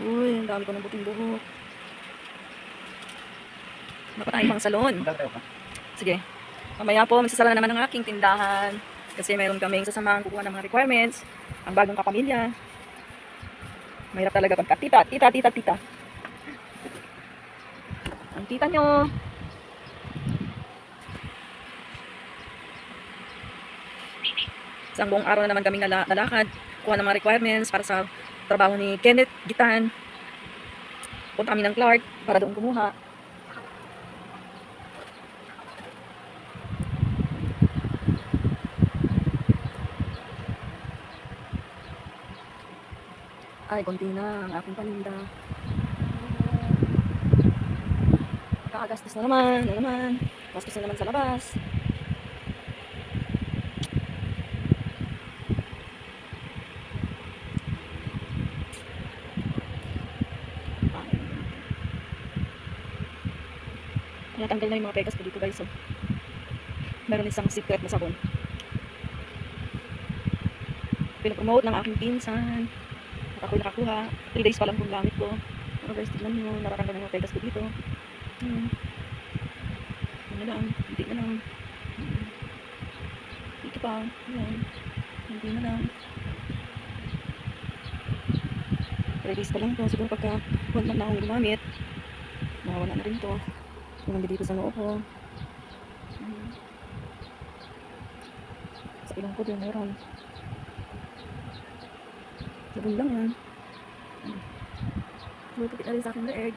Uy, ang dami ko ng buting buhok. Napatayin pang salon. Sige. Mamaya po, magsasara na naman ang aking tindahan. Kasi mayroon kaming sasamahan kukuha ng mga requirements. Ang bagong kapamilya. Mahirap talaga pagka tita. Ang tita nyo. Isang buong araw na naman kaming nalakad. Kuha ng mga requirements para sa trabaho ni Kenneth Gitan. Punta kami ng Clark para doon kumuha. Ay, konti na ang aking paninda. Kakagastos na naman. Gastos na naman sa labas. Natanggal na yung mga pegas ko dito guys. So, meron isang secret na sabon. Pinapromote ng aking pinsan. At ako'y nakakuha. 3 days pa lang kung gamit ko. Ano guys, tignan nyo. Natatanggal na yung mga pegas ko dito. Ano lang. Hindi na lang. Dito pa. Ayan. Hindi na lang. 3 days pa lang to. Siguro pagka 1 month na akong gumamit, nawala na rin to. Yung nandito dito sa noo ko. Sa ilong ko din meron. Sabon lang yan. Lumipit na rin sa aking leeg.